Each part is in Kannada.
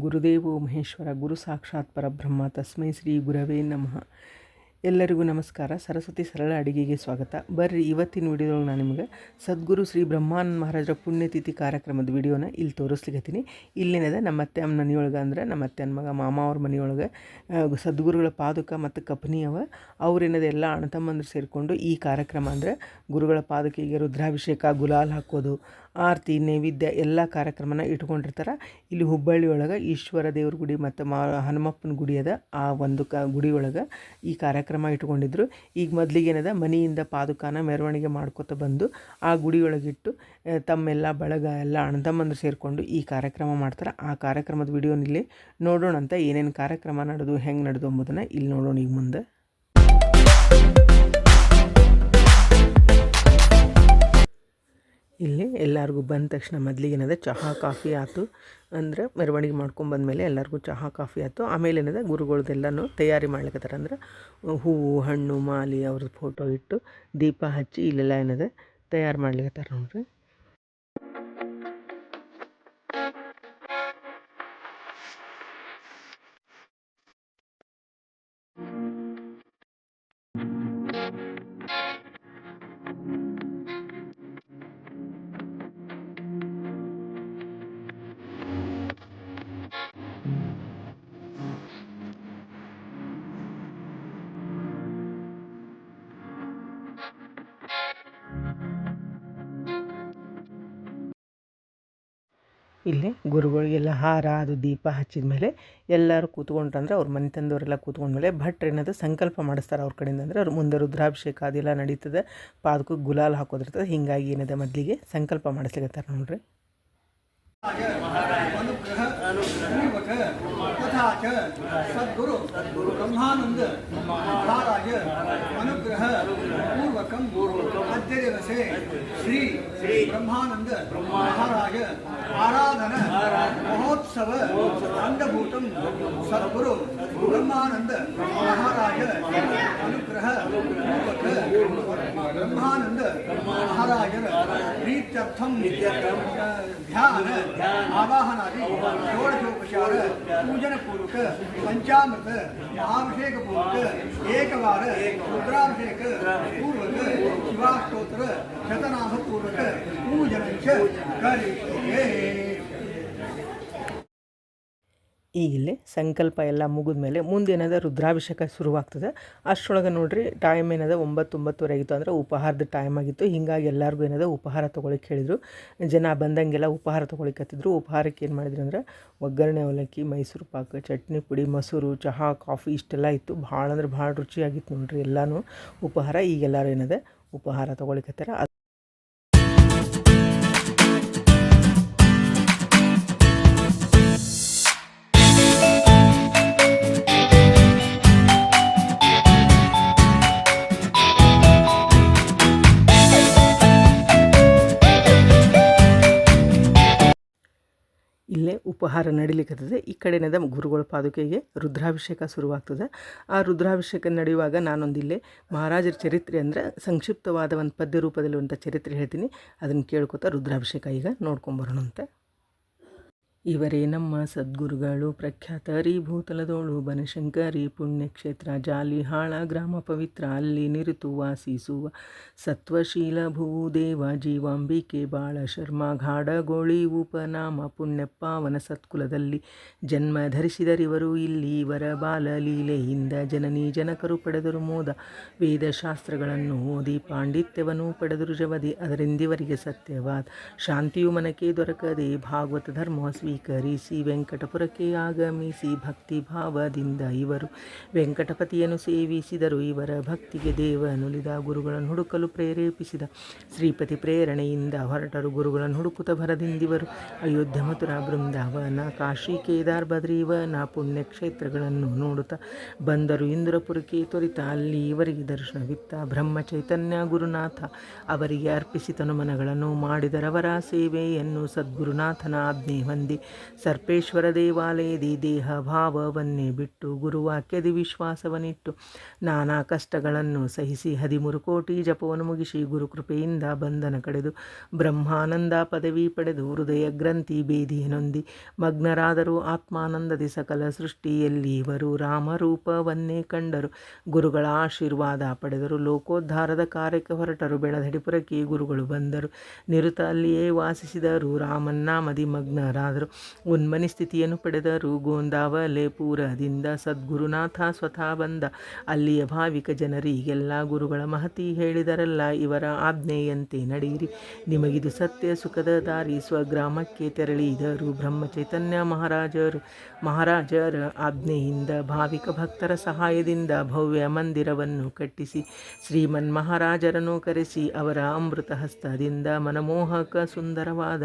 ಗುರುದೇವೋ ಮಹೇಶ್ವರ ಗುರು ಸಾಕ್ಷಾತ್ ಪರಬ್ರಹ್ಮ ತಸ್ಮೈ ಶ್ರೀ ಗುರವೇ ನಮಃ. ಎಲ್ಲರಿಗೂ ನಮಸ್ಕಾರ. ಸರಸ್ವತಿ ಸರಳ ಅಡುಗೆಗೆ ಸ್ವಾಗತ. ಬರ್ರಿ ಇವತ್ತಿನ ವಿಡಿಯೋದೊಳಗೆ ನಾನು ನಿಮಗೆ ಸದ್ಗುರು ಶ್ರೀ ಬ್ರಹ್ಮಾನಂದ ಮಹಾರಾಜರ ಪುಣ್ಯತಿಥಿ ಕಾರ್ಯಕ್ರಮದ ವಿಡಿಯೋನ ಇಲ್ಲಿ ತೋರಿಸ್ಲಿಕ್ಕತ್ತೀನಿ. ಇಲ್ಲೇನದ ನಮ್ಮ ಅತ್ತೆ ಅಮ್ಮ ಮನೆಯೊಳಗೆ ಅಂದ್ರೆ ನಮ್ಮ ಅತ್ತೆ ಮಗ ಮಾಮ ಅವ್ರ ಮನೆಯೊಳಗೆ ಸದ್ಗುರುಗಳ ಪಾದುಕ ಮತ್ತು ಕಪನಿ ಅವ. ಅವ್ರೇನದ ಎಲ್ಲ ಅಣ್ಣ ತಮ್ಮಂದ್ರು ಸೇರಿಕೊಂಡು ಈ ಕಾರ್ಯಕ್ರಮ ಅಂದರೆ ಗುರುಗಳ ಪಾದುಕೆಗೆ ರುದ್ರಾಭಿಷೇಕ, ಗುಲಾಲ್ ಹಾಕೋದು, ಆರತಿ, ನೈವೇದ್ಯ ಎಲ್ಲ ಕಾರ್ಯಕ್ರಮನ ಇಟ್ಕೊಂಡಿರ್ತಾರೆ. ಇಲ್ಲಿ ಹುಬ್ಬಳ್ಳಿ ಒಳಗೆ ಈಶ್ವರ ದೇವ್ರ ಗುಡಿ ಮತ್ತು ಹನುಮಪ್ಪನ ಗುಡಿ ಅದ. ಆ ಒಂದು ಗುಡಿ ಒಳಗೆ ಈ ಕಾರ್ಯಕ್ರಮ ಇಟ್ಕೊಂಡಿದ್ರು. ಈಗ ಮೊದಲಿಗೆ ಏನದ ಮನೆಯಿಂದ ಪಾದುಕಾನ ಮೆರವಣಿಗೆ ಮಾಡ್ಕೊತ ಬಂದು ಆ ಗುಡಿ ಒಳಗಿಟ್ಟು ತಮ್ಮೆಲ್ಲ ಬಳಗ ಎಲ್ಲ ಅಣ್ಣ ತಮ್ಮಂದ್ರು ಸೇರಿಕೊಂಡು ಈ ಕಾರ್ಯಕ್ರಮ ಮಾಡ್ತಾರೆ. ಆ ಕಾರ್ಯಕ್ರಮದ ವಿಡಿಯೋನಲ್ಲಿ ನೋಡೋಣ ಅಂತ ಏನೇನು ಕಾರ್ಯಕ್ರಮ ನಡೆದು ಹೆಂಗೆ ನಡೆದು ಎಂಬುದನ್ನು ಇಲ್ಲಿ ನೋಡೋಣ ಈಗ ಮುಂದೆ. ಇಲ್ಲಿ ಎಲ್ಲರಿಗೂ ಬಂದ ತಕ್ಷಣ ಮೊದಲಿಗೆ ಏನದ ಚಹಾ ಕಾಫಿ ಆಯ್ತು. ಅಂದ್ರೆ ಮೆರವಣಿಗೆ ಮಾಡ್ಕೊಂಬಂದಮೇಲೆ ಎಲ್ಲರಿಗೂ ಚಹಾ ಕಾಫಿ ಆಯ್ತು. ಆಮೇಲೆ ಏನದ ಗುರುಗಳದ್ದೆಲ್ಲನೂ ತಯಾರಿ ಮಾಡ್ಲಿಕ್ಕತ್ತಾರ. ಅಂದ್ರೆ ಹೂವು, ಹಣ್ಣು, ಮಾಲಿ ಅವ್ರದ್ದು ಫೋಟೋ ಇಟ್ಟು ದೀಪ ಹಚ್ಚಿ ಇಲ್ಲೆಲ್ಲ ಏನದ ತಯಾರು ಮಾಡ್ಲಿಕ್ಕತ್ತಾರ ನೋಡ್ರಿ. ಇಲ್ಲಿ ಗುರುಗಳಿಗೆಲ್ಲ ಹಾರ ಅದು ದೀಪ ಹಚ್ಚಿದ ಮೇಲೆ ಎಲ್ಲರೂ ಕೂತ್ಕೊಂಡ್ರಂದ್ರೆ ಅವ್ರ ಮನೆ ತಂದವರೆಲ್ಲ ಕೂತ್ಕೊಂಡ್ಮೇಲೆ ಭಟ್ರು ಏನದು ಸಂಕಲ್ಪ ಮಾಡಿಸ್ತಾರೆ ಅವ್ರ ಕಡೆಯಿಂದ. ಅಂದರೆ ಅವ್ರ ಮುಂದೆ ರುದ್ರಾಭಿಷೇಕ ಅದೆಲ್ಲ ನಡೀತದೆ, ಪಾದಕ್ಕೆ ಗುಲಾಲ್ ಹಾಕೋದಿರ್ತದೆ. ಹೀಗಾಗಿ ಏನದ ಮೊದಲಿಗೆ ಸಂಕಲ್ಪ ಮಾಡಿಸ್ಲಿಕ್ಕತ್ತಾರೆ ನೋಡ್ರಿ. तथा च सद्गुरु ब्रह्मानंद महाराज अनुग्रह पूर्वकम अद्य दिवसे श्री ब्रह्मानंद महाराज आराधना महोत्सव अंगभूतम सद्गुरु ब्रह्मानंद महाराज अनुग्रह पूर्वक ब्रह्मानंद महाराज प्रीत्यर्थम ध्यान आवाहनादि षोडशोपचार पूजन पूर्वक पंचामृत महाभिषेक पूर्वक एक बार रुद्राभिषेक पूर्वक शिवाष्टोत्तर शतनाम पूर्वक पूजन करिष्ये. ಈಗ ಇಲ್ಲಿ ಸಂಕಲ್ಪ ಎಲ್ಲ ಮುಗಿದ ಮೇಲೆ ಮುಂದೇನದ ರುದ್ರಾಭಿಷೇಕ ಶುರುವಾಗ್ತದೆ. ಅಷ್ಟರೊಳಗೆ ನೋಡ್ರಿ ಟೈಮ್ ಏನದ 9-9:30 ಆಗಿತ್ತು. ಅಂದರೆ ಉಪಹಾರದ ಟೈಮ್ ಆಗಿತ್ತು. ಹೀಗಾಗಿ ಎಲ್ಲರಿಗೂ ಏನದ ಉಪಹಾರ ತೊಗೊಳಿಕ್ಕೆ ಹೇಳಿದರು. ಜನ ಬಂದಂಗೆಲ್ಲ ಉಪಹಾರ ತೊಗೊಳಿಕತ್ತಿದ್ರು. ಉಪಹಾರಕ್ಕೆ ಏನು ಮಾಡಿದ್ರು ಅಂದ್ರೆ ಒಗ್ಗರಣೆ, ಅವಲಕ್ಕಿ, ಮೈಸೂರು ಪಾಕ, ಚಟ್ನಿ ಪುಡಿ, ಮೊಸರು, ಚಹಾ, ಕಾಫಿ ಇಷ್ಟೆಲ್ಲ ಇತ್ತು. ಭಾಳ ಅಂದ್ರೆ ಭಾಳ ರುಚಿಯಾಗಿತ್ತು ನೋಡ್ರಿ ಎಲ್ಲನೂ ಉಪಹಾರ. ಈಗೆಲ್ಲರೂ ಏನದ ಉಪಹಾರ ತೊಗೊಳಿಕತ್ತಾರ. ಇಲ್ಲೇ ಉಪಹಾರ ನಡಿಲಿಕ್ಕತ್ತದೆ. ಈ ಕಡೆನದ ಗುರುಗಳ ಪಾದುಕೆಗೆ ರುದ್ರಾಭಿಷೇಕ ಶುರುವಾಗ್ತದೆ. ಆ ರುದ್ರಾಭಿಷೇಕ ನಡೆಯುವಾಗ ನಾನೊಂದಿಲ್ಲೇ ಮಹಾರಾಜರ ಚರಿತ್ರೆ ಅಂದರೆ ಸಂಕ್ಷಿಪ್ತವಾದ ಒಂದು ಪದ್ಯ ರೂಪದಲ್ಲಿರುವಂಥ ಚರಿತ್ರೆ ಹೇಳ್ತೀನಿ. ಅದನ್ನು ಕೇಳ್ಕೊತಾ ರುದ್ರಾಭಿಷೇಕ ಈಗ ನೋಡ್ಕೊಂಬರೋಣಂತೆ. ಇವರೇ ನಮ್ಮ ಸದ್ಗುರುಗಳು, ಪ್ರಖ್ಯಾತರಿ ಭೂತಲದೋಳು ಬನಶಂಕರಿ ಪುಣ್ಯಕ್ಷೇತ್ರ, ಜಾಲಿಹಾಳ ಗ್ರಾಮ ಪವಿತ್ರ, ಅಲ್ಲಿ ನಿರುತು ವಾಸಿಸುವ ಸತ್ವಶೀಲ ಭೂದೇವ, ಜೀವಾಂಬಿಕೆ ಬಾಳ ಶರ್ಮ, ಘಾಡಗೋಳಿ ಉಪನಾಮ, ಪುಣ್ಯಪಾವನ ಸತ್ಕುಲದಲ್ಲಿ ಜನ್ಮ ಧರಿಸಿದರಿವರು. ಇಲ್ಲಿ ಇವರ ಬಾಲಲೀಲೆಯಿಂದ ಜನನಿ ಜನಕರು ಪಡೆದರು ಮೋದ, ವೇದಶಾಸ್ತ್ರಗಳನ್ನು ಓದಿ ಪಾಂಡಿತ್ಯವನ್ನು ಪಡೆದರು ಜವದಿ. ಅದರಿಂದಿವರಿಗೆ ಸತ್ಯವಾದ ಶಾಂತಿಯು ಮನಕ್ಕೆ ದೊರಕದೆ, ಭಾಗವತ ಧರ್ಮ ಸ್ವೀಕರಿಸಿ ವೆಂಕಟಪುರಕ್ಕೆ ಆಗಮಿಸಿ ಭಕ್ತಿ ಭಾವದಿಂದ ಇವರು ವೆಂಕಟಪತಿಯನ್ನು ಸೇವಿಸಿದರು. ಇವರ ಭಕ್ತಿಗೆ ದೇವನುಲಿದ ಗುರುಗಳನ್ನು ಹುಡುಕಲು ಪ್ರೇರೇಪಿಸಿದ ಶ್ರೀಪತಿ ಪ್ರೇರಣೆಯಿಂದ ಹೊರಟರು. ಗುರುಗಳನ್ನು ಹುಡುಕುತ್ತ ಭರದಿಂದಿವರು ಅಯೋಧ್ಯ, ಮಥುರಾ, ಬೃಂದಾವನ, ಕಾಶಿ, ಕೇದಾರ್, ಬದ್ರೀವನ ಪುಣ್ಯಕ್ಷೇತ್ರಗಳನ್ನು ನೋಡುತ್ತಾ ಬಂದರು. ಇಂದ್ರಪುರಕ್ಕೆ ತ್ವರಿತ, ಅಲ್ಲಿ ಇವರಿಗೆ ದರ್ಶನವಿತ್ತ ಬ್ರಹ್ಮ ಚೈತನ್ಯ ಗುರುನಾಥ. ಅವರಿಗೆ ಅರ್ಪಿಸಿ ತನುಮನಗಳನ್ನು ಮಾಡಿದರವರ ಸೇವೆಯನ್ನು ಸದ್ಗುರುನಾಥನ ಆಜ್ಞೆ ಹೊಂದಿ ಹೋಗಿ ಸರ್ಪೇಶ್ವರ ದೇವಾಲಯದಿ ದೇಹ ಭಾವವನ್ನೇ ಬಿಟ್ಟು ಗುರುವಾಕ್ಯದಿ ವಿಶ್ವಾಸವನ್ನಿಟ್ಟು ನಾನಾ ಕಷ್ಟಗಳನ್ನು ಸಹಿಸಿ 13 ಕೋಟಿ ಜಪವನ್ನು ಮುಗಿಸಿ ಗುರುಕೃಪೆಯಿಂದ ಬಂಧನ ಕಡೆದು ಬ್ರಹ್ಮಾನಂದ ಪದವಿ ಪಡೆದು ಹೃದಯ ಗ್ರಂಥಿ ಬೇದಿಯನೊಂದಿ ಮಗ್ನರಾದರೂ ಆತ್ಮಾನಂದದಿ ಸಕಲ ಸೃಷ್ಟಿಯಲ್ಲಿ ಇವರು ರಾಮರೂಪವನ್ನೇ ಕಂಡರು. ಗುರುಗಳ ಆಶೀರ್ವಾದ ಪಡೆದರು. ಲೋಕೋದ್ಧಾರದ ಕಾರ್ಯಕ್ಕೆ ಹೊರಟರು. ಬೆಳದಡಿಪುರಕ್ಕೆ ಗುರುಗಳು ಬಂದರು. ನಿರುತ ಅಲ್ಲಿಯೇ ವಾಸಿಸಿದರು. ರಾಮನ್ನಾಮದಿ ಮಗ್ನರಾದರು. ಉನ್ಮನಿ ಸ್ಥಿತಿಯನ್ನು ಪಡೆದರು. ಗೋಂದಾವಲೆಪುರದಿಂದ ಸದ್ಗುರುನಾಥ ಸ್ವತಃ ಬಂದ. ಅಲ್ಲಿಯ ಭಾವಿಕ ಜನರಿಗೆಲ್ಲ ಗುರುಗಳ ಮಹತಿ ಹೇಳಿದರಲ್ಲ. ಇವರ ಆಜ್ಞೆಯಂತೆ ನಡೆಯಿರಿ, ನಿಮಗಿದು ಸತ್ಯ ಸುಖದ ದಾರಿ. ಸ್ವಗ್ರಾಮಕ್ಕೆ ತೆರಳಿದರು. ಬ್ರಹ್ಮಚೈತನ್ಯ ಮಹಾರಾಜರ ಆಜ್ಞೆಯಿಂದ ಭಾವಿಕ ಭಕ್ತರ ಸಹಾಯದಿಂದ ಭವ್ಯ ಮಂದಿರವನ್ನು ಕಟ್ಟಿಸಿ ಶ್ರೀಮನ್ ಮಹಾರಾಜರನ್ನು ಕರೆಸಿ ಅವರ ಅಮೃತ ಹಸ್ತದಿಂದ ಮನಮೋಹಕ ಸುಂದರವಾದ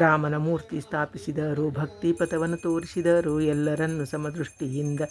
ರಾಮನ ಮೂರ್ತಿ ಸ್ಥಾಪಿಸಿದರು. ಭಕ್ತಿ ಪಥವನ್ನು ತೋರಿಸಿದರು. ಎಲ್ಲರನ್ನು ಸಮದೃಷ್ಟಿಯಿಂದ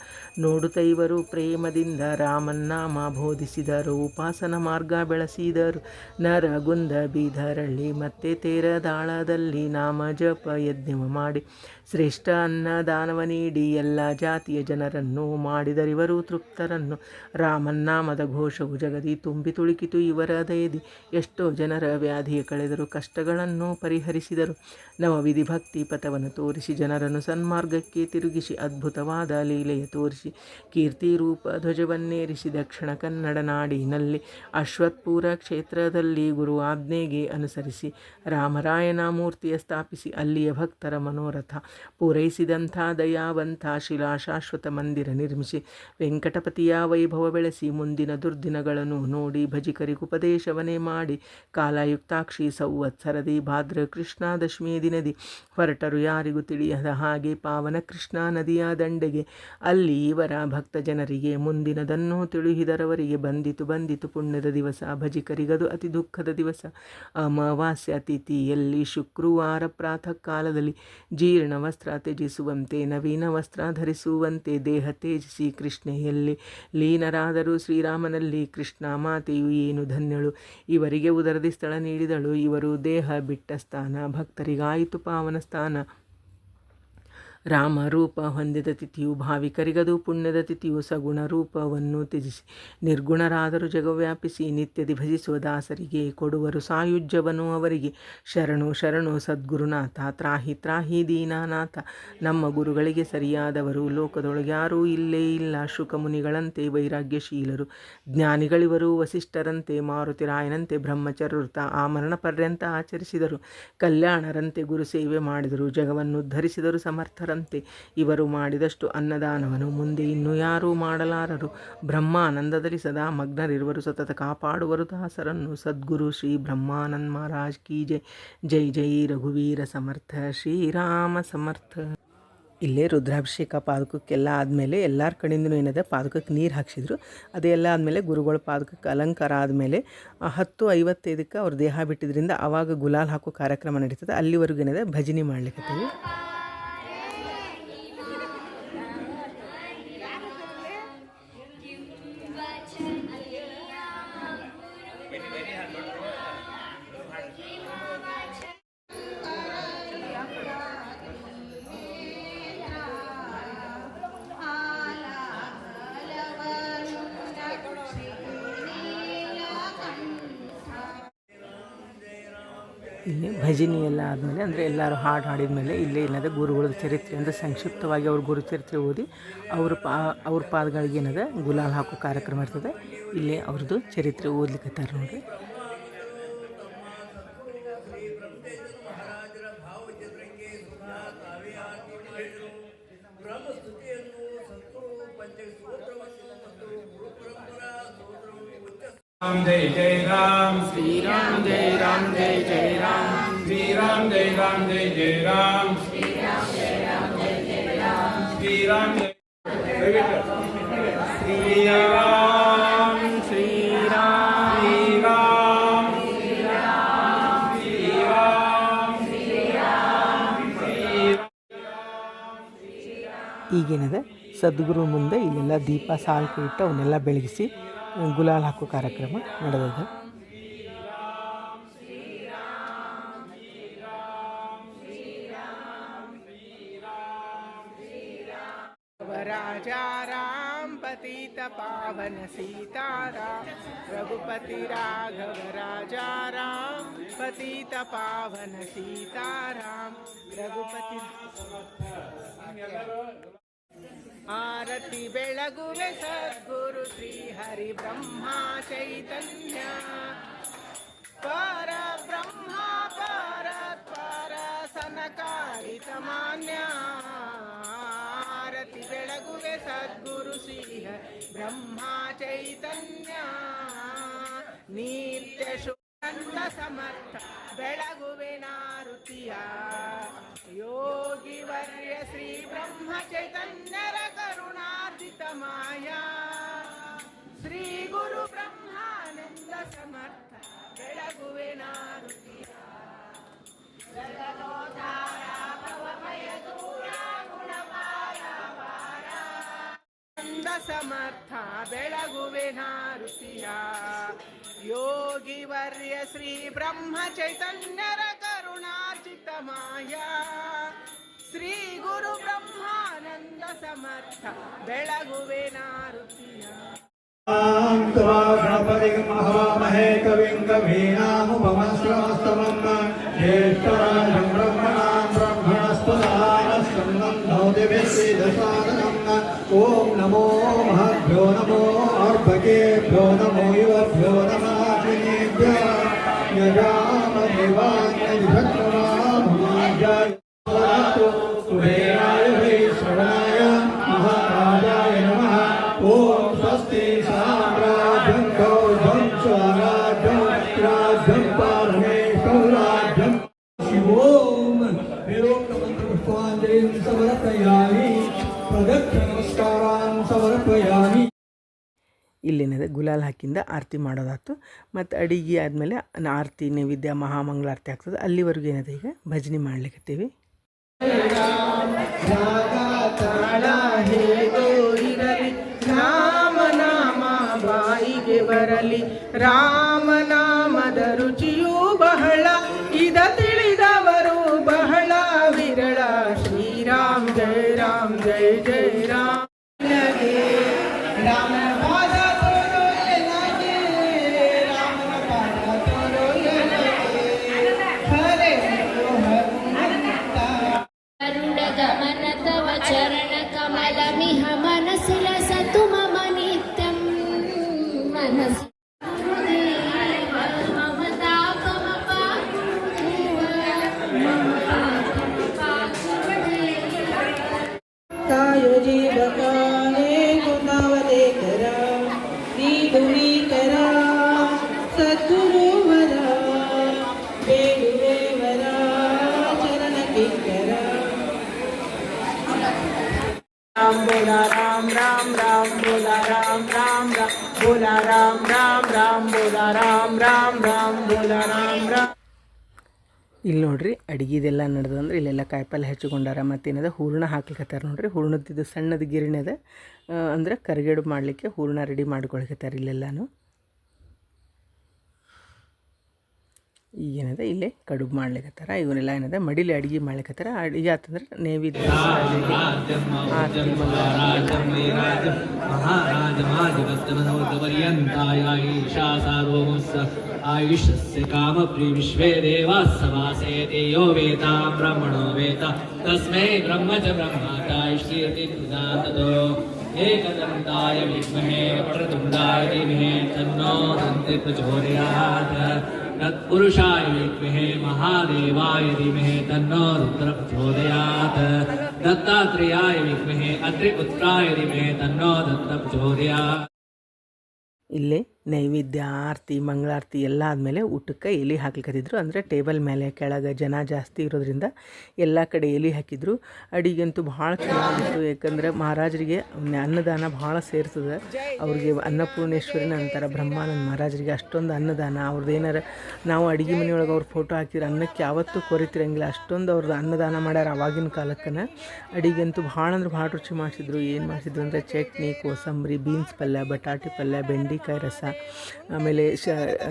ನೋಡುತ್ತ ಇವರು ಪ್ರೇಮದಿಂದ ರಾಮನ್ನಾಮ ಬೋಧಿಸಿದರು. ಉಪಾಸನ ಮಾರ್ಗ ಬೆಳೆಸಿದರು. ನರಗುಂದ ಬೀದರಳ್ಳಿ ಮತ್ತೆ ತೇರದಾಳದಲ್ಲಿ ನಾಮ ಜಪ ಯಜ್ಞವ ಮಾಡಿ ಶ್ರೇಷ್ಠ ಅನ್ನದಾನವ ನೀಡಿ ಎಲ್ಲ ಜಾತಿಯ ಜನರನ್ನು ಮಾಡಿದರಿವರು ತೃಪ್ತರನ್ನು. ರಾಮನ್ನಾಮದ ಘೋಷವು ಜಗದಿ ತುಂಬಿ ತುಳುಕಿತು ಇವರ ದಯದಿ. ಎಷ್ಟೋ ಜನರ ವ್ಯಾಧಿಯ ಕಳೆದರು, ಕಷ್ಟಗಳನ್ನು ಪರಿಹರಿಸಿದರು. ನವವಿಧಿ ಭಕ್ತಿ ಪಥವನ್ನು ತೋರಿಸಿ ಜನರನ್ನು ಸನ್ಮಾರ್ಗಕ್ಕೆ ತಿರುಗಿಸಿ ಅದ್ಭುತವಾದ ಲೀಲೆಯ ತೋರಿಸಿ ಕೀರ್ತಿ ರೂಪ ಧ್ವಜವನ್ನೇರಿಸಿ ದಕ್ಷಿಣ ಕನ್ನಡ ನಾಡಿನಲ್ಲಿ ಅಶ್ವತ್ಪುರ ಕ್ಷೇತ್ರದಲ್ಲಿ ಗುರು ಆಜ್ಞೆಗೆ ಅನುಸರಿಸಿ ರಾಮರಾಯನ ಮೂರ್ತಿಯ ಸ್ಥಾಪಿಸಿ ಅಲ್ಲಿಯ ಭಕ್ತರ ಮನೋರಥ ಪೂರೈಸಿದಂಥ ದಯಾವಂತ ಶಿಲಾಶಾಶ್ವತ ಮಂದಿರ ನಿರ್ಮಿಸಿ ವೆಂಕಟಪತಿಯ ವೈಭವ ಬೆಳೆಸಿ ಮುಂದಿನ ದುರ್ದಿನಗಳನ್ನು ನೋಡಿ ಭಜಿಕರಿಗುಪದೇಶವನ್ನೇ ಮಾಡಿ ಕಾಲಯುಕ್ತಾಕ್ಷಿ ಸಂವತ್ಸರದಿ ಭಾದ್ರ ಕೃಷ್ಣ ದಶಮಿ ದಿನದಿ ಹೊರಟರು. ಯಾರಿಗೂ ತಿಳಿಯದ ಹಾಗೆ ಪಾವನ ಕೃಷ್ಣ ನದಿಯ ದಂಡೆಗೆ. ಅಲ್ಲಿ ಇವರ ಭಕ್ತ ಜನರಿಗೆ ಮುಂದಿನದನ್ನು ತಿಳಿಹಿದರವರಿಗೆ ಬಂದಿತು ಪುಣ್ಯದ ದಿವಸ. ಭಜಿಕರಿಗದು ಅತಿ ದುಃಖದ ದಿವಸ. ಅಮಾವಾಸ್ಯ ತಿಥಿಯಲ್ಲಿ ಶುಕ್ರವಾರ ಪ್ರಾತಃ ಕಾಲದಲ್ಲಿ ಜೀರ್ಣ ವಸ್ತ್ರ ತ್ಯಜಿಸುವಂತೆ ನವೀನ ವಸ್ತ್ರ ಧರಿಸುವಂತೆ ದೇಹ ತ್ಯಜಿಸಿ ಕೃಷ್ಣೆಯಲ್ಲಿ ಲೀನರಾದರು. ಶ್ರೀರಾಮನಲ್ಲಿ ಕೃಷ್ಣ ಮಾತೆಯು ಏನು ಧನ್ಯಳು, ಇವರಿಗೆ ಉದರದಿ ಸ್ಥಳ ನೀಡಿದಳು. ಇವರು ದೇಹ ಬಿಟ್ಟ ಸ್ಥಾನ ಭಕ್ತರಿಗಾಯಿತು ಪಾವನ ಸ್ಥಾನ. ರಾಮ ರೂಪ ಹೊಂದಿದ ತಿಥಿಯು ಭಾವಿಕರಿಗದು ಪುಣ್ಯದ ತಿಥಿಯು. ಸಗುಣ ರೂಪವನ್ನು ತ್ಯಜಿಸಿ ನಿರ್ಗುಣರಾದರು ಜಗವ್ಯಾಪಿಸಿ ನಿತ್ಯದಿ ಭಜಿಸುವ ದಾಸರಿಗೆ ಕೊಡುವರು ಸಾಯುಜ್ಯವನ್ನು ಅವರಿಗೆ. ಶರಣು ಸದ್ಗುರುನಾಥ, ತ್ರಾಹಿ ದೀನಾನಾಥ. ನಮ್ಮ ಗುರುಗಳಿಗೆ ಸರಿಯಾದವರು ಲೋಕದೊಳಗೆ ಯಾರೂ ಇಲ್ಲೇ ಇಲ್ಲ. ಶುಕಮುನಿಗಳಂತೆ ವೈರಾಗ್ಯಶೀಲರು, ಜ್ಞಾನಿಗಳಿವರು ವಸಿಷ್ಠರಂತೆ, ಮಾರುತಿರಾಯನಂತೆ ಬ್ರಹ್ಮಚರ್ಯೃತ ಆಮರಣ ಪರ್ಯಂತ ಆಚರಿಸಿದರು. ಕಲ್ಯಾಣರಂತೆ ಗುರು ಸೇವೆ ಮಾಡಿದರು, ಜಗವನ್ನು ಉದ್ಧರಿಸಿದರು ಸಮರ್ಥರಂತೆ. ಇವರು ಮಾಡಿದಷ್ಟು ಅನ್ನದಾನವನ್ನು ಮುಂದೆ ಇನ್ನು ಯಾರೂ ಮಾಡಲಾರರು. ಬ್ರಹ್ಮಾನಂದದಲ್ಲಿ ಸದಾ ಮಗ್ನರಿರುವರು, ಸತತ ಕಾಪಾಡುವರು ದಾಸರನ್ನು. ಸದ್ಗುರು ಶ್ರೀ ಬ್ರಹ್ಮಾನಂದ ಮಹಾರಾಜ್ ಕಿ ಜೈ. ಜೈ ಜೈ ರಘುವೀರ ಸಮರ್ಥ ಶ್ರೀರಾಮ ಸಮರ್ಥ. ಇಲ್ಲೇ ರುದ್ರಾಭಿಷೇಕ ಪಾದಕಕ್ಕೆಲ್ಲ ಆದಮೇಲೆ ಎಲ್ಲರ ಕಡೆಯಿಂದನೂ ಏನಿದೆ ಪಾದಕಕ್ಕೆ ನೀರು ಹಾಕ್ಸಿದ್ರು. ಅದೆಲ್ಲ ಆದಮೇಲೆ ಗುರುಗಳ ಪಾದಕಕ್ಕೆ ಅಲಂಕಾರ ಆದಮೇಲೆ 10:55ಕ್ಕೆ ಅವ್ರ ದೇಹ ಬಿಟ್ಟಿದ್ರಿಂದ ಆವಾಗ ಗುಲಾಲ್ ಹಾಕೋ ಕಾರ್ಯಕ್ರಮ ನಡೀತದೆ. ಅಲ್ಲಿವರೆಗೂ ಏನಿದೆ ಭಜನೆ ಮಾಡ್ಲಿಕ್ಕತ್ತೀವಿ. ಇಲ್ಲಿ ಭಜನೆ ಎಲ್ಲ ಆದಮೇಲೆ ಅಂದರೆ ಎಲ್ಲರೂ ಹಾಡು ಹಾಡಿದ ಮೇಲೆ ಇಲ್ಲೇ ಏನದ ಗುರುಗಳ ಚರಿತ್ರೆ ಅಂದರೆ ಸಂಕ್ಷಿಪ್ತವಾಗಿ ಅವ್ರ ಗುರು ಚರಿತ್ರೆ ಓದಿ ಅವ್ರ ಪಾದಗಳಿಗೆ ಏನದ ಗುಲಾಲ್ ಹಾಕೋ ಕಾರ್ಯಕ್ರಮ ಇರ್ತದೆ. ಇಲ್ಲೇ ಅವ್ರದ್ದು ಚರಿತ್ರೆ ಓದ್ಲಿಕ್ಕತ್ತಾರೆ ನೋಡಿರಿ. जय जय राम श्री राम जय राम जय जय राम श्री राम जय राम जय जय राम श्री राम जय राम जय जय राम श्री राम जय श्री राम श्री राम श्री राम श्री राम श्री राम श्री राम ಈಗೇನದ ಸದ್ಗುರು ಮುಂದೆ ಇಲ್ಲೆಲ್ಲ ದೀಪ ಸಾಲ್ಕು ಇಟ್ಟು ಅವನ್ನೆಲ್ಲ ಬೆಳಗಿಸಿ ಗುಲಾಲ್ ಹಾಕೋ ಕಾರ್ಯಕ್ರಮ ನಡೆದದ. राजा राम पतित पावन सीताराम रघुपति राघव राजा राम पतित पावन सीताराम रघुपति आरती बेळगुवे सद्गुरु श्री हरि ब्रह्मा चैतन्य पर ब्रह्मा पर सनकारित मान्य आरती बेळगुवे सद्गुरु श्री हरि ब्रह्मा चैतन्य नित्य शुद्ध समर्थ बेळगुवे नारुतिಯ योगी वर्य श्री ब्रह्म चैतन्यर करुणार्जित माया श्री गुरु ब्रह्मानंद समर्थ बेळगुवे नारुतिಯ जगदोद्धार भवभय दूर गुणपार पार आनंद समर्थ बेळगुवे नारुतिಯ योगी वर्य श्री ब्रह्म चैतन्यर करुणार्जित माया श्री गुरु ब्रह्मानंद समर्थ बेळगुवे नारुतिಯ गणपतिं हवामहे कविं कवीनामुपमश्रवस्तमं ज्येष्ठराजं ब्रह्मणां ब्रह्मणस्पदानस्कन्दं दिव्यश्रीदशादनम् ॐ नमो महद्भ्यो नमो अर्भकेभ्यो नमो युवभ्यो नमः अग्निभ्यः यजामदेवान्यभिषक्तमाभुमाज्याय कुबेराय वैश्रवणाय महाराजाय नमः ॐ स्वस्ति साम्राज्यं गौरवं स्वराज्यं राज्यं पारमेश्वराज्यं शिवोम वेदोक्तमन्त्रपुष्पाञ्जलिं समर्पयामि प्रदक्ष नमस्कारान् समर्पयामि ಇಲ್ಲೇನದ ಗುಲಾಲ್ ಹಾಕಿಂದ ಆರತಿ ಮಾಡೋದಾಯ್ತು ಮತ್ತು ಅಡಿಗೆ ಆದಮೇಲೆ ಆರತಿ ನೈವೇದ್ಯ ಮಹಾಮಂಗಳಾರತಿ ಆಗ್ತದೆ ಅಲ್ಲಿವರೆಗೂ ಏನದ ಈಗ ಭಜನೆ ಮಾಡ್ಲಿಕ್ಕತ್ತೀವಿ ರಾಮ ನಾಮ ಬಾಯಿಗೆ ಬರಲಿ ರಾಮ ನಾಮದ ರುಚಿಯೂ ಬಹಳ ಇದ ತಿಳಿದವರು ಬಹಳ ವಿರಳ ಶ್ರೀರಾಮ್ ಜಯ ರಾಮ್ ಜಯ ಜಯ ರಾಮ್ ರಾಮನ ಪಾದ ತೋರೋ ಎನಗೆ ರಾಮನ ಪಾದ ತೋರೋ ಎನಗೆ ಹರೇ ಹನುಮಂತ ಅರುಣ ಗಮನ ತವ ಚರಣ ಕಮಲಮಿಹ ಮನಸ್ಸಿಲ ಸತು ಮಮ ನಿತ್ಯಂ ಮನಸ್ಸು ಕಾಯೋ ಜೀವಕಾನೇ ಗುಣವದೇ ಕರ ನೀಡುವಿ ಕರ ಸದ್ಗುರುವರ ಬೇಡುವೆ ವರ ಚರಣ ಕಿಂಕರ ರಾಮ್ ಬೋಲಾ ರಾಮ್ ರಾಮ್ ರಾಮ್ ಬೋಲಾ ರಾಮ್ ರಾಮ್ ರಾಮ್ ಬೋಲಾ ರಾಮ್ ರಾಮ್ ರಾಮ್ ಬೋಲಾ ರಾಮ್ ರಾಮ್ ರಾಮ್ ಬೋಲಾ ರಾಮ್ ರಾಮ್ ಇಲ್ಲಿ ನೋಡ್ರಿ ಅಡುಗೆದೆಲ್ಲ ನಡೆದಂದ್ರೆ ಇಲ್ಲೆಲ್ಲ ಕಾಯಿಪಲ್ಲೆ ಹೆಚ್ಚಿಕೊಂಡಾರ ಮತ್ತೇನದ ಹೂರ್ಣ ಹಾಕ್ಲಿಕ್ಕತ್ತಾರ ನೋಡ್ರಿ ಹೂರ್ಣದ್ದು ಸಣ್ಣದ ಗಿರಣಿ ಅದ ಅಂದ್ರೆ ಕರಿಗಡುಬು ಮಾಡಲಿಕ್ಕೆ ಹೂರ್ಣ ರೆಡಿ ಮಾಡ್ಕೊಳಕತ್ತಾರ ಇಲ್ಲೆಲ್ಲಾನು ಈಗೇನದ ಇಲ್ಲೇ ಕಡುಬು ಮಾಡ್ಲಿಕ್ಕತ್ತಾರ ಇವನ್ನೆಲ್ಲ ಏನದ ಮಡಿಲಿ ಅಡುಗೆ ಮಾಡ್ಲಿಕ್ಕತ್ತಾರ ಅಡುಗೆ ಆತಂದ್ರೆ ನೈವೇದ್ಯ आयुष्यस्य कामप्रि विश्वे देवाः समासेति यो वेदां ब्रह्मणो वेद तस्मै ब्रह्म च ब्रह्मातायश्रीति ततो एकदन्ताय विद्महे वक्रतुण्डाय धीमहि तन्नो दन्ति प्रचोदयात् तत्पुरुषाय विद्महे महादेवाय धीमहि तन्नो रुद्र प्रचोदयात् दत्तात्रेयाय विद्महे अत्रिपुत्राय धीमहि तन्नो दत्त प्रचोदयात् ಇಲ್ಲೇ ನೈವೇದ್ಯ ಆರತಿ ಮಂಗಳಾರತಿ ಎಲ್ಲ ಆದಮೇಲೆ ಊಟಕ್ಕೆ ಎಲೆ ಹಾಕ್ಲಿಕ್ಕತ್ತಿದ್ರು ಅಂದರೆ ಟೇಬಲ್ ಮೇಲೆ ಕೆಳಗೆ ಜನ ಜಾಸ್ತಿ ಇರೋದ್ರಿಂದ ಎಲ್ಲ ಕಡೆ ಎಲೆ ಹಾಕಿದ್ರು ಅಡಿಗಂತೂ ಭಾಳ ಚೆನ್ನಾಗಿತ್ತು ಯಾಕಂದ್ರೆ ಮಹಾರಾಜರಿಗೆ ಅನ್ನದಾನ ಭಾಳ ಸೇರ್ತದೆ ಅವ್ರಿಗೆ ಅನ್ನಪೂರ್ಣೇಶ್ವರಿನ ಅಂತಾರೆ ಬ್ರಹ್ಮಾನಂದ ಮಹಾರಾಜರಿಗೆ ಅಷ್ಟೊಂದು ಅನ್ನದಾನ ಅವ್ರದ್ದು ಏನಾರ ನಾವು ಅಡುಗೆ ಮನೆಯೊಳಗೆ ಅವ್ರ ಫೋಟೋ ಹಾಕಿದ್ರೆ ಅನ್ನಕ್ಕೆ ಯಾವತ್ತೂ ಕೊರಿತಿರಂಗಿಲ್ಲ ಅಷ್ಟೊಂದು ಅವ್ರದ್ದು ಅನ್ನದಾನ ಮಾಡ್ಯಾರ ಆವಾಗಿನ ಕಾಲಕ್ಕನ ಅಡಿಗಂತೂ ಭಾಳ ಅಂದ್ರೆ ಭಾಳ ರುಚಿ ಮಾಡಿಸಿದ್ರು ಏನು ಮಾಡಿಸಿದ್ರು ಅಂದರೆ ಚಟ್ನಿ ಕೋಸಂಬರಿ ಬೀನ್ಸ್ ಪಲ್ಯ ಬಟಾಟೆ ಪಲ್ಯ ಬೆಂಡೆಕಾಯಿ ರಸ ಆಮೇಲೆ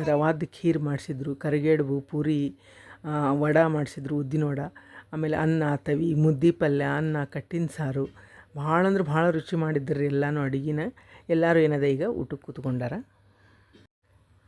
ರವಾದ ಖೀರ್ ಮಾಡಿಸಿದ್ರು ಕರಿಗಡುಬು ಪೂರಿ ವಡ ಮಾಡಿಸಿದ್ರು ಉದ್ದಿನ ವಡ ಆಮೇಲೆ ಅನ್ನ ತವಿ ಮುದ್ದೆ ಪಲ್ಯ ಅನ್ನ ಕಟ್ಟಿನ ಸಾರು ಭಾಳ ಅಂದ್ರೆ ಭಾಳ ರುಚಿ ಮಾಡಿದ್ರಿ ಎಲ್ಲನೂ ಅಡುಗೆನ. ಎಲ್ಲರೂ ಏನದ ಈಗ ಊಟಕ್ಕೆ ಕೂತ್ಕೊಂಡಾರ.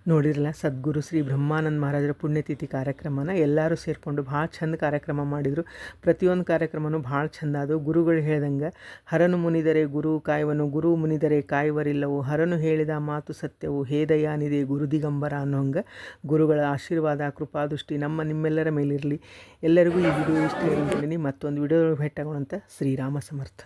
ನೋಡಿರಲ್ಲ ಸದ್ಗುರು ಶ್ರೀ ಬ್ರಹ್ಮಾನಂದ ಮಹಾರಾಜರ ಪುಣ್ಯತಿಥಿ ಕಾರ್ಯಕ್ರಮನ ಎಲ್ಲರೂ ಸೇರಿಕೊಂಡು ಭಾಳ ಚಂದ ಕಾರ್ಯಕ್ರಮ ಮಾಡಿದರು. ಪ್ರತಿಯೊಂದು ಕಾರ್ಯಕ್ರಮನೂ ಭಾಳ ಚಂದ ಅದು. ಗುರುಗಳು ಹೇಳ್ದಂಗೆ ಹರನು ಮುನಿದರೆ ಗುರು ಕಾಯುವನು, ಗುರು ಮುನಿದರೆ ಕಾಯುವರಿಲ್ಲವು, ಹರನು ಹೇಳಿದ ಮಾತು ಸತ್ಯವು, ಹೇ ದಯಾನಿದೆ ಗುರು ದಿಗಂಬರ ಅನ್ನೋಂಗೆ ಗುರುಗಳ ಆಶೀರ್ವಾದ ಕೃಪಾದೃಷ್ಟಿ ನಿಮ್ಮೆಲ್ಲರ ಮೇಲಿರಲಿ. ಎಲ್ಲರಿಗೂ ಈ ವಿಡಿಯೋ ಇಷ್ಟ ಇದ್ದೀನಿ. ಮತ್ತೊಂದು ವಿಡಿಯೋ ಭೇಟಿಯಾಗೋಣಂತ. ಶ್ರೀರಾಮ ಸಮರ್ಥ.